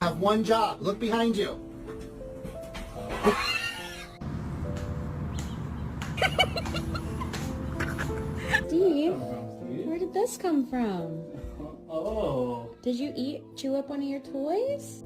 Have one job. Look behind you. Steve, where did this come from? Oh. Did you chew up one of your toys?